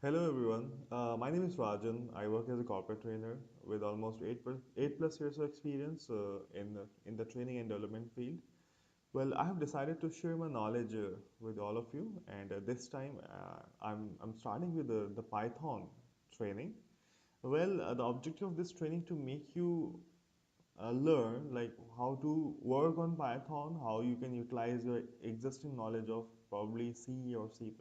Hello everyone. My name is Rajan. I work as a corporate trainer with almost 8 plus years of experience in the training and development field. Well, I have decided to share my knowledge with all of you, and this time I'm starting with the Python training. Well, the objective of this training to make you learn like how to work on Python, how you can utilize your existing knowledge of probably C or C++,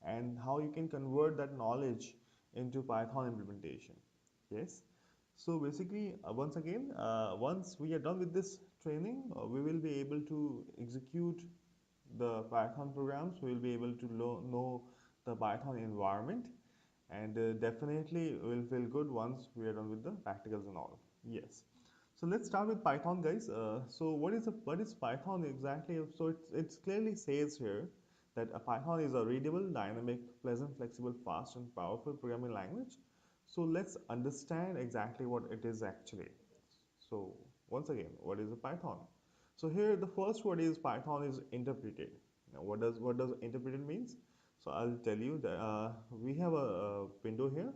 and how you can convert that knowledge into Python implementation. Yes. So basically, once again, once we are done with this training, we will be able to execute the Python programs. We will be able to know the Python environment, and definitely we'll feel good once we are done with the practicals and all. Yes. So let's start with Python, guys. So what is Python exactly? So it's clearly says here that a Python is a readable, dynamic, pleasant, flexible, fast, and powerful programming language. So let's understand exactly what it is actually. So once again, what is a Python? So here the first word is Python is interpreted. Now what does interpreted means? So I'll tell you that we have a window here.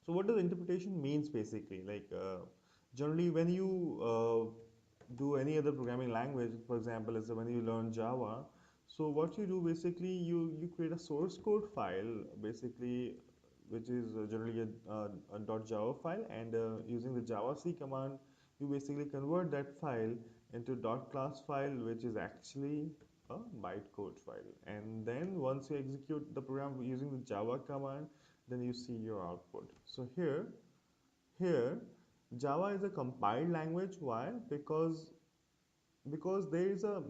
So what does interpretation means basically? Like generally when you do any other programming language, for example, is when you learn Java. So what you do basically, you create a source code file basically, which is generally a .java file, and using the javac command, you basically convert that file into .class file, which is actually a bytecode file. And then once you execute the program using the Java command, then you see your output. So here Java is a compiled language. Why? Because there is a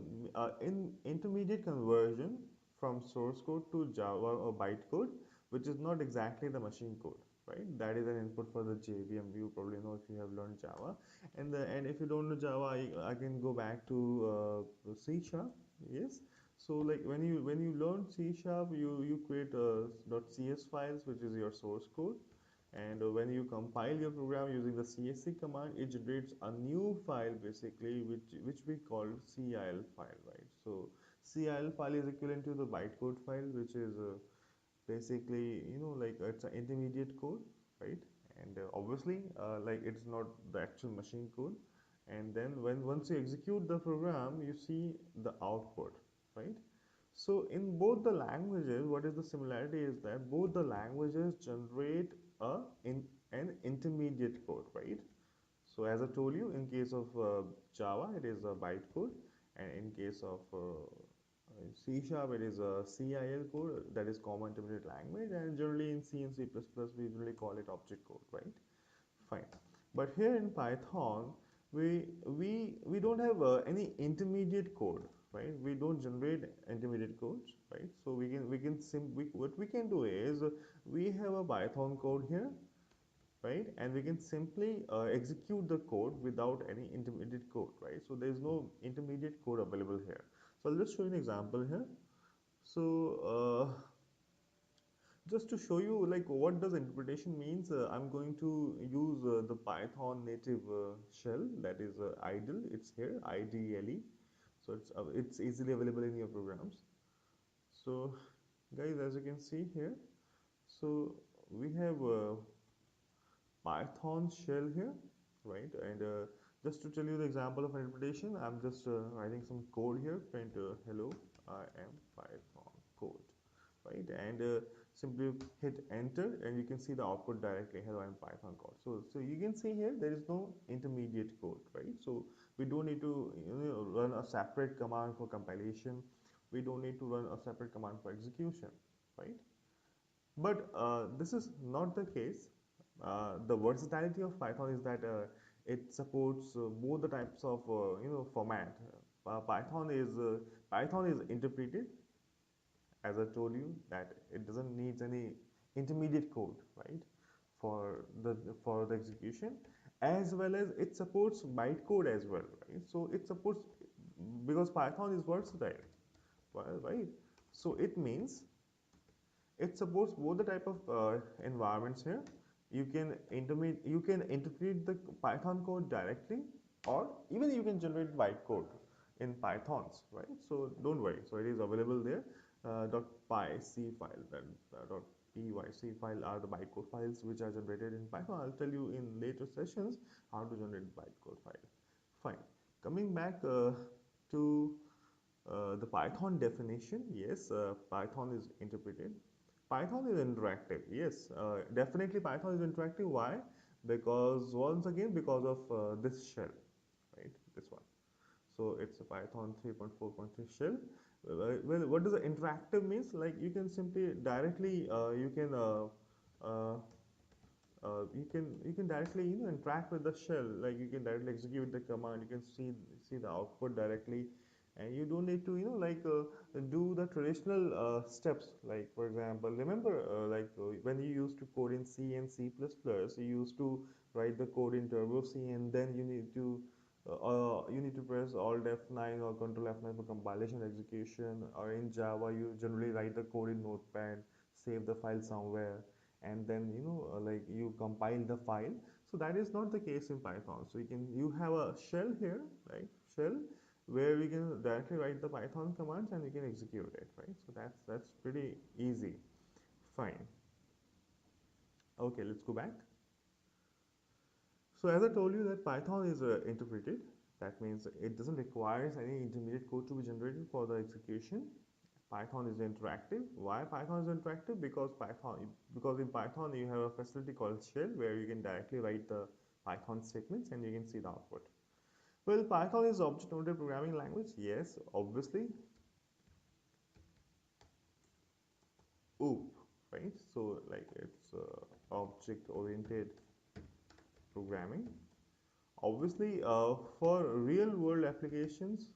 intermediate conversion from source code to Java or bytecode, which is not exactly the machine code, right? That is an input for the JVM. You probably know if you have learned Java, and if you don't know Java, I can go back to C sharp. Yes. So like when you learn C sharp, you create .cs files, which is your source code, and when you compile your program using the CSC command, it generates a new file basically, which we call CIL file, right? So CIL file is equivalent to the bytecode file, which is basically, like it's an intermediate code, right? And obviously, like it's not the actual machine code. And then once you execute the program, you see the output, right? So in both the languages, what is the similarity is that both the languages generate a in an intermediate code, right? So as I told you, in case of Java, it is a bytecode, and in case of C sharp, it is a CIL code, that is common intermediate language, and generally in C and C++, we usually call it object code, right? Fine. But here in Python, we don't have any intermediate code, right? We don't generate intermediate codes, right? So what we can do is we have a Python code here, right? And we can simply execute the code without any intermediate code, right? So there is no intermediate code available here. So I'll just show you an example here. So just to show you like what does interpretation means, I'm going to use the Python native shell, that is idle. It's here, IDLE. So it's easily available in your programs. So guys, as you can see here, so we have Python shell here, right? And just to tell you the example of interpretation, I'm just writing some code here. Print hello, I am Python code, right? And simply hit enter, and you can see the output directly. Hello, I'm Python code. So you can see here there is no intermediate code, right? So we don't need to run a separate command for compilation. We don't need to run a separate command for execution, right? But this is not the case. The versatility of Python is that it supports both the types of format. Python is interpreted, as I told you, that it doesn't need any intermediate code, right, for the execution, as well as it supports bytecode as well, right? So it supports, because Python is versatile, right? So it means it supports both the type of environments here. You can interpret the Python code directly, or even you can generate bytecode in Pythons, right? So don't worry. So it is available there. dot py c file, that dot pyc file are the bytecode files which are generated in Python. I'll tell you in later sessions how to generate bytecode file. Fine. Coming back to the Python definition, yes, Python is interpreted. Python is interactive. Yes, definitely Python is interactive. Why? Because once again, because of this shell, right? This one. So it's a Python 3.4.3 shell. Well, what does the interactive means? Like you can simply directly you can directly interact with the shell. Like you can directly execute the command. You can see the output directly, and you don't need to do the traditional steps. Like for example, remember when you used to code in C and C++, you used to write the code in Turbo C, and then you need to press Alt F9 or Control F9 for compilation execution. Or in Java, you generally write the code in Notepad, save the file somewhere, and then you compile the file. So that is not the case in Python. So you have a shell here, right? Shell where we can directly write the Python commands and you can execute it, right? So that's pretty easy. Fine. Okay, let's go back. So as I told you that Python is interpreted. That means it doesn't require any intermediate code to be generated for the execution. Python is interactive. Why Python is interactive? Because in Python you have a facility called shell where you can directly write the Python statements and you can see the output. Well, Python is object-oriented programming language. Yes, obviously. OOP, right? So like it's object-oriented programming. Obviously, for real-world applications,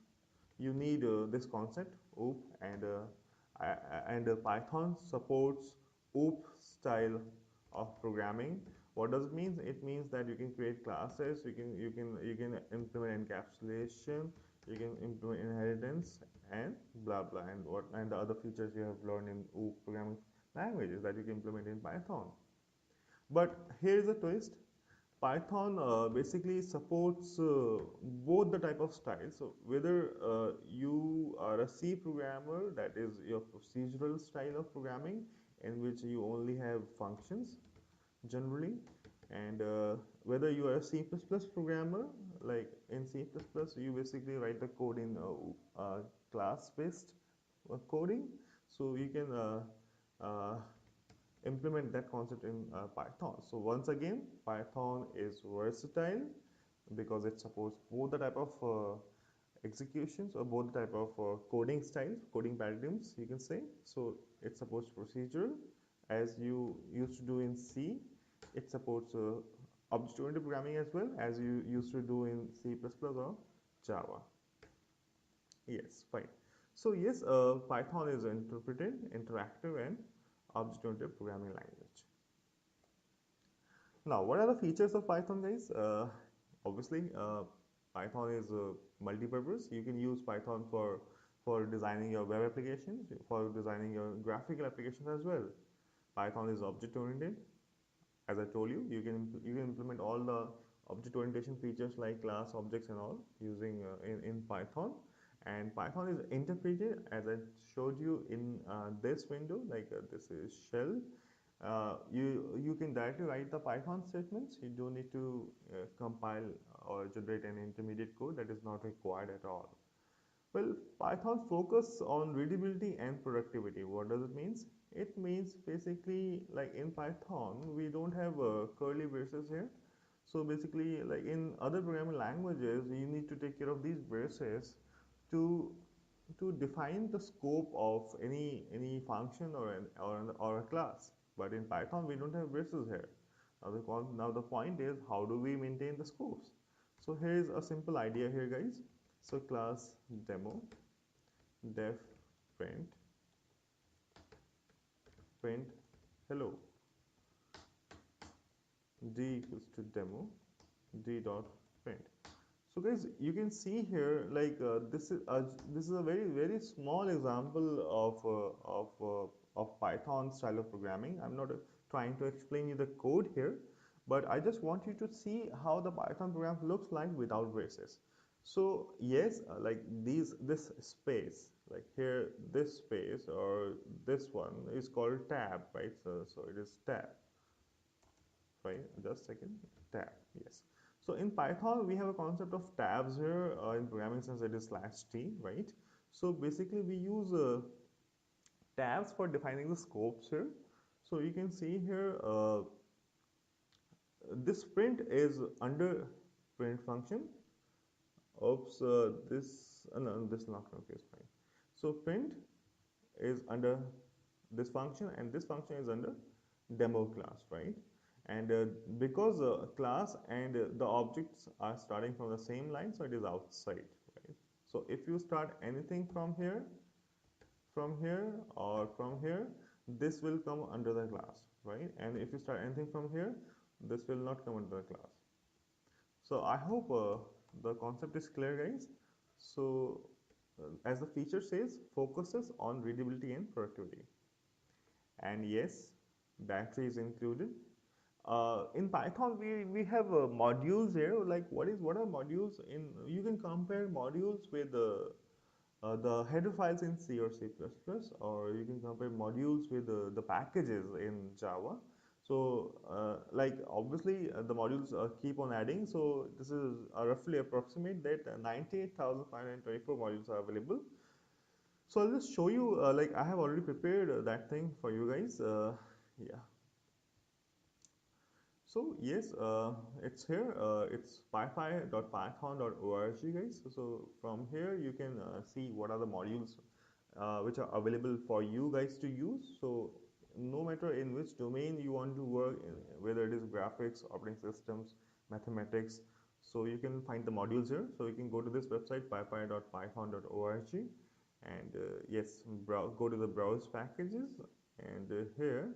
you need this concept OOP, and Python supports OOP style of programming. What does it mean? It means that you can create classes, you can implement encapsulation, you can implement inheritance, and blah blah, and the other features you have learned in OOP programming languages that you can implement in Python. But here is a twist. Python basically supports both the type of styles. So whether you are a C programmer, that is your procedural style of programming, in which you only have functions generally, and whether you are a C++ programmer, like in C++ you basically write the code in class-based coding, so you can implement that concept in Python. So once again, Python is versatile because it supports both the type of executions or both the type of coding styles, coding paradigms, you can say. So it supports procedural as you used to do in C. It supports object-oriented programming as well as you used to do in C++ or Java. Yes, fine. So yes, Python is interpreted, interactive, and object-oriented programming language. Now, what are the features of Python, guys? Obviously, Python is multi-purpose. You can use Python for designing your web applications, for designing your graphical applications as well. Python is object-oriented. As I told you, you can implement all the object orientation features like class, objects, and all using in Python. And Python is interpreted as I showed you in this window. Like this is shell. You can directly write the Python statements. You don't need to compile or generate an intermediate code. That is not required at all. Well, Python focus on readability and productivity. What does it mean? It means basically like in Python, we don't have curly braces here. So basically, like in other programming languages, you need to take care of these braces to define the scope of any function or a class. But in Python, we don't have braces here. Now the point is, how do we maintain the scopes? So here is a simple idea here, guys. So class demo def print hello d equals to demo d dot print. So guys, you can see here like this is a very small example of Python style of programming. I'm not trying to explain you the code here, but I just want you to see how the Python program looks like without braces. So yes, like this space, like here, this space or this one is called tab, right? So it is tab, right? Just a second, tab, yes. So in Python, we have a concept of tabs here. In programming sense, it is slash t, right? So basically, we use tabs for defining the scopes here. So you can see here, this print is under print function. Oops, no, this not okay, is fine. So print is under this function, and this function is under demo class, right? And because class and the objects are starting from the same line, so it is outside, right? So if you start anything from here, or from here, this will come under the class, right? And if you start anything from here, this will not come under the class. So I hope the concept is clear, guys. So as the feature says, focuses on readability and productivity. And yes, battery is included. In Python, we have modules here. Like what are modules? In you can compare modules with the header files in C or C++, or you can compare modules with the packages in Java. So, like obviously the modules keep on adding. So this is roughly approximate that 98,524 modules are available. So I'll just show you. Like I have already prepared that thing for you guys. Yeah. So yes, it's here. It's pypy.python.org, guys. So from here you can see what are the modules which are available for you guys to use. So no matter in which domain you want to work, whether it is graphics, operating systems, mathematics, so you can find the modules here. So you can go to this website pypy.python.org, and yes, go to the browse packages, and here.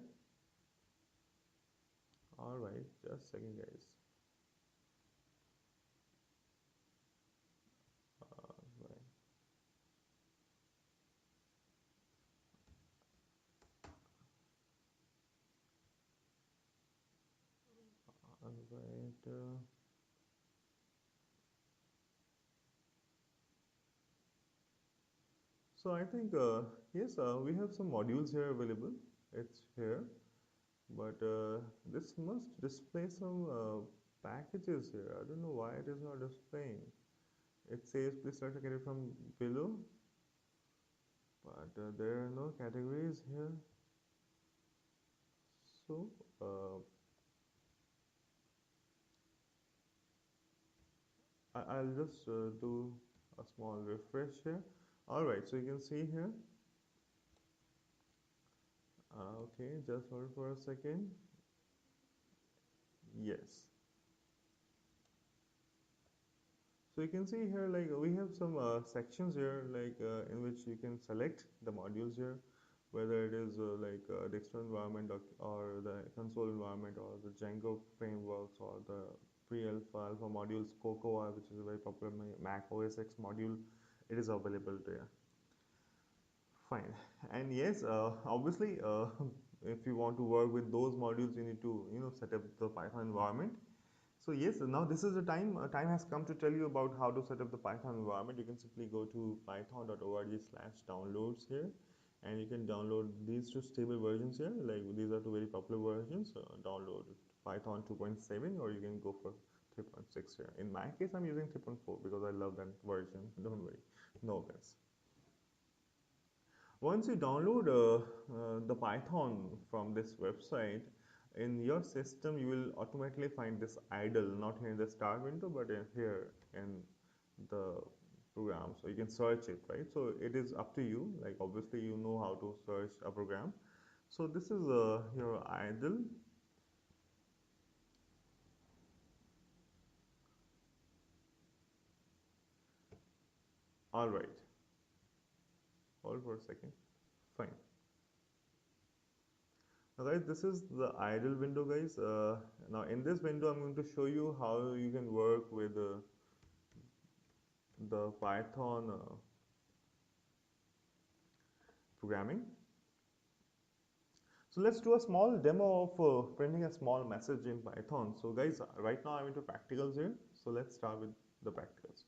All right, just a second, guys. Right, all right. So I think yes, we have some modules here available. It's here, but this must display some packages here. I don't know why it is not displaying. It says please select a category from below, but there are no categories here. So I'll just do a small refresh here. All right, so you can see here. Okay, just hold for a second. Yes. So you can see here, like we have some sections here, like in which you can select the modules here, whether it is the external environment, or the console environment, or the Django frameworks, or the pre-alpha alpha modules, Cocoa, which is a very popular Mac OS X module. It is available there. Fine. And yes, obviously, if you want to work with those modules, you need to set up the Python environment. So yes, now this is the time. Time has come to tell you about how to set up the Python environment. You can simply go to python.org/downloads here, and you can download these two stable versions here. Like these are two very popular versions. Download Python 2.7, or you can go for 3.6 here. In my case, I'm using 3.4 because I love that version. Don't worry, no offense. Once you download the Python from this website, in your system you will automatically find this idle, not here in the start window, but here in the program. So you can search it, right? So it is up to you. Like obviously you know how to search a program. So this is your idle. All right. Hold for a second. Fine. Now guys, this is the idle window, guys. Now in this window, I'm going to show you how you can work with the Python programming. So let's do a small demo of printing a small message in Python. So guys, right now I'm into practicals here. So let's start with the practicals.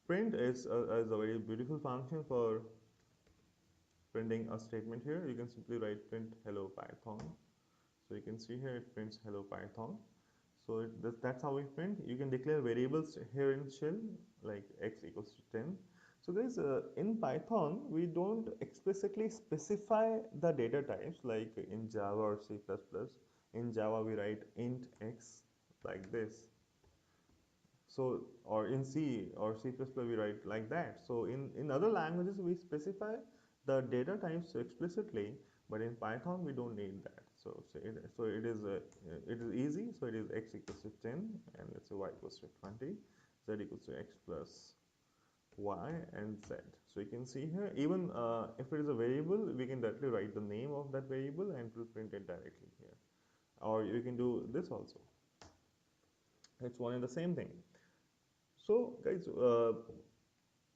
Print is a very beautiful function for printing a statement here. You can simply write print hello Python. So you can see here it prints hello Python. So that's how we print. You can declare variables here in shell like x equals to 10. So guys, in Python, we don't explicitly specify the data types like in Java or C++. In Java, we write int x like this. So, or in C or C++, we write like that. So in other languages, we specify the data types explicitly, but in Python, we don't need that. So it is easy. So it is x equals to 10, and let's say y equals to 20, z equals to x plus y and z. So you can see here, even if it is a variable, we can directly write the name of that variable and it will print it directly here. Or you can do this also. It's one and the same thing. So guys,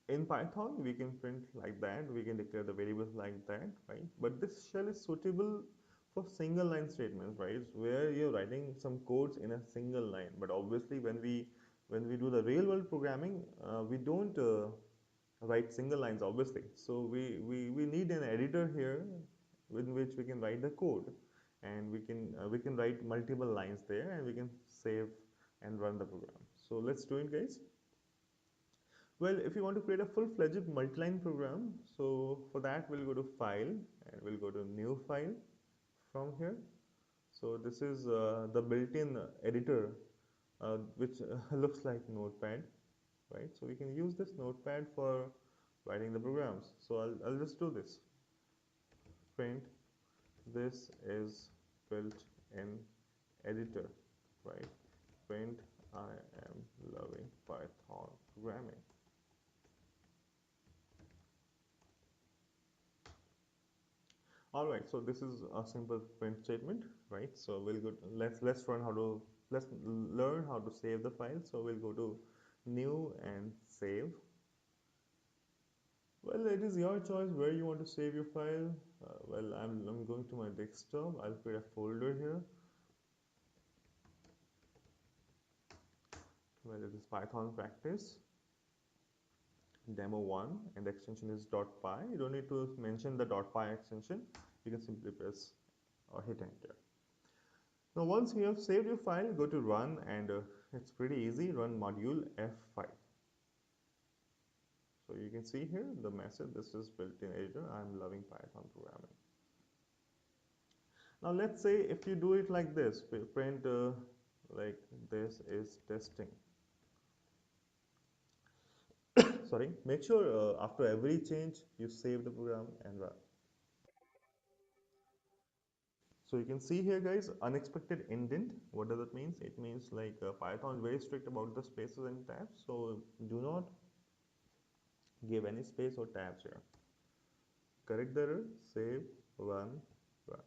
in Python, we can print like that. We can declare the variables like that, right? But this shell is suitable for single line statements, right? Where you're writing some codes in a single line. But obviously, when we do the real world programming, we don't write single lines, obviously. So we need an editor here in which we can write the code, and we can write multiple lines there, and we can save and run the program. So let's do it, guys. Well, if you want to create a full-fledged multi-line program, so for that we'll go to File and we'll go to New File from here. So this is the built-in editor which looks like Notepad, right? So we can use this Notepad for writing the programs. So I'll just do this. Print, this is built-in editor, right? Print, I am loving Python programming. All right, so this is a simple print statement, right? So we'll go. Let's learn how to save the file. So we'll go to new and save. Well, it is your choice where you want to save your file. Well, I'm going to my desktop. I'll create a folder here. Well, it is Python practice demo 1 and the extension is .py. You don't need to mention the .py extension. You can simply press or hit enter. Now once you have saved your file, go to run and it's pretty easy, run module F5. So you can see here the message, this is built-in editor, I'm loving Python programming. Now let's say if you do it like this, print like this is testing. Sorry, make sure after every change you save the program and run. So you can see here guys, unexpected indent. What does it mean? It means like Python is very strict about the spaces and tabs. So do not give any space or tabs here. Correct the error, save, run, run.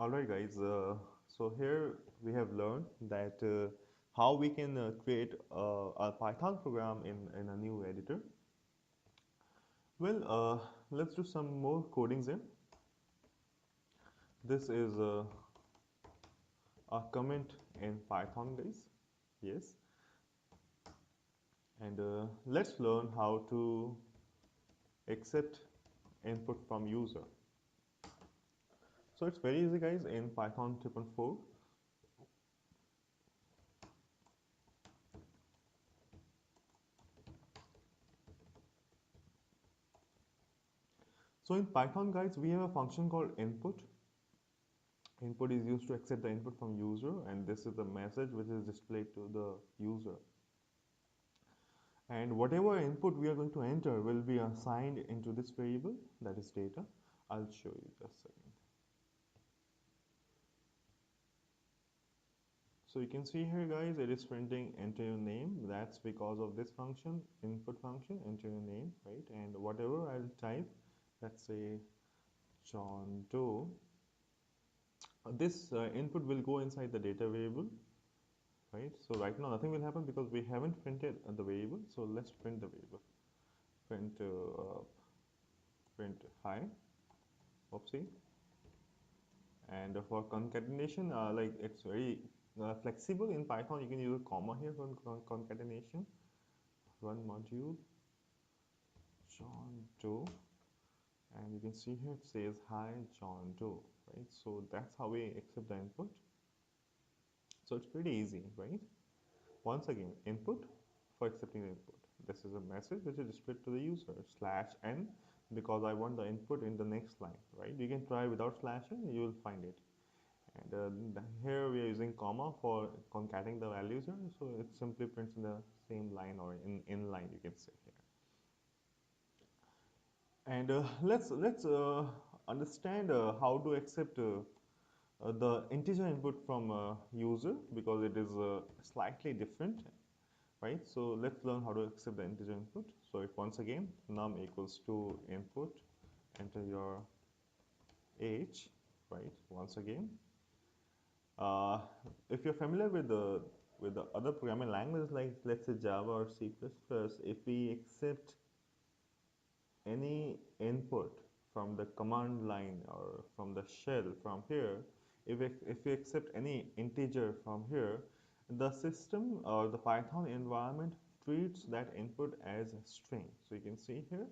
Alright guys, so here we have learned that how we can create a Python program in a new editor. Well, let's do some more codings here. This is a comment in Python guys, yes. And let's learn how to accept input from user. So it's very easy guys in Python 3.4. So in Python guys, we have a function called input. Input is used to accept the input from user, and this is the message which is displayed to the user. And whatever input we are going to enter will be assigned into this variable, that is data. I'll show you just a second. So you can see here guys, it is printing enter your name. That's because of this function, input function, enter your name, right? And whatever I'll type, let's say John Doe, this input will go inside the data variable, right? So right now nothing will happen because we haven't printed the variable. So let's print the variable. Print hi. Oopsie. And for concatenation, like it's very flexible in Python. You can use a comma here for concatenation. Run module John Doe, and you can see here it says hi John Doe, right? So that's how we accept the input. So it's pretty easy, right? Once again, input for accepting the input. This is a message which is displayed to the user slash n because I want the input in the next line, right? You can try without slash n, you will find it. And here we are using comma for concatenating the values here, so it simply prints in the same line or in line, you can say here. And let's understand how to accept the integer input from user because it is slightly different, right? So let's learn how to accept the integer input. So if once again num equals to input, enter your age, right? Once again, uh, if you're familiar with the other programming languages like let's say Java or C++, if we accept any input from the command line or from the shell from here, if we accept any integer from here, the system or the Python environment treats that input as a string. So you can see here,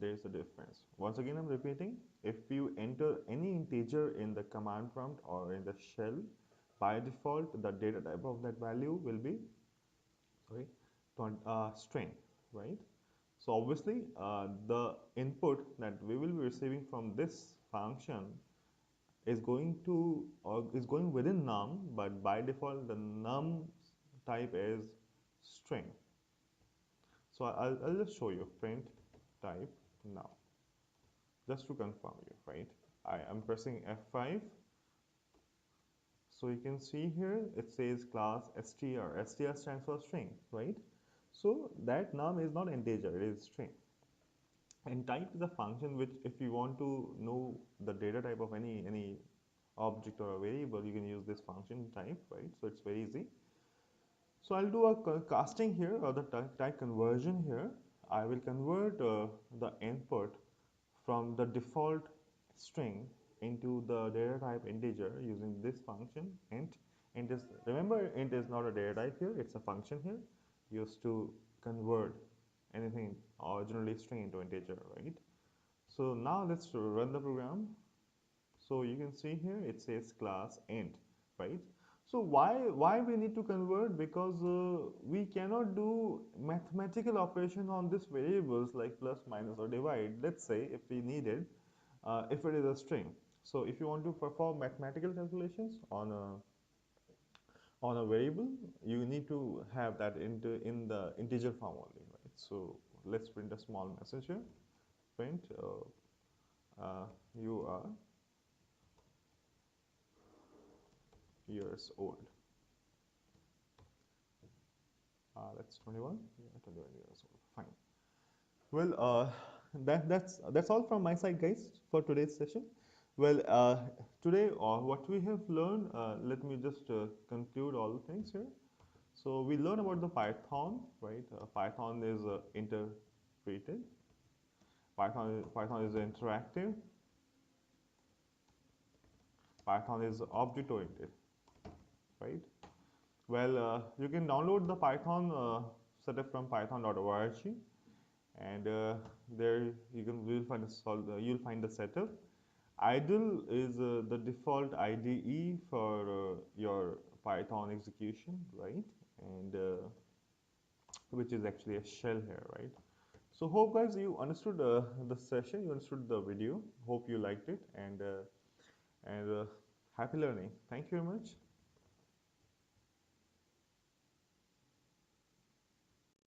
there's a difference. Once again, I'm repeating, if you enter any integer in the command prompt or in the shell, by default, the data type of that value will be, sorry, string, right? So obviously, the input that we will be receiving from this function is going to or is going within num, but by default the num type is string. So I'll just show you print type now, just to confirm you, right? I am pressing F5. So you can see here it says class str. Str stands for string, right? So that num is not integer, it is string. And type is a function which, if you want to know the data type of any object or a variable, you can use this function type, right? So it's very easy. So I'll do a casting here or the type conversion here. I will convert the input from the default string into the data type integer using this function int. Int is, remember, int is not a data type here, it's a function here used to convert anything originally string into integer, right? So now let's run the program. So you can see here it says class int, right? So why we need to convert? Because we cannot do mathematical operation on these variables like plus, minus, or divide. Let's say if we needed, if it is a string. So if you want to perform mathematical calculations on a variable, you need to have that in the integer form only, right? So let's print a small message here. Print you are years old. That's 21. Yeah, 21 years old. Fine. Well, that's all from my side, guys, for today's session. Well, today what we have learned, let me just conclude all the things here. So we learned about the Python, right? Python is interpreted. Python is interactive. Python is object oriented, right? Well, you can download the Python setup from python.org, and there you'll find you'll find the setup. Idle is the default IDE for your Python execution, right? And which is actually a shell here, right? So hope guys you understood the session, you understood the video. Hope you liked it, and happy learning. Thank you very much.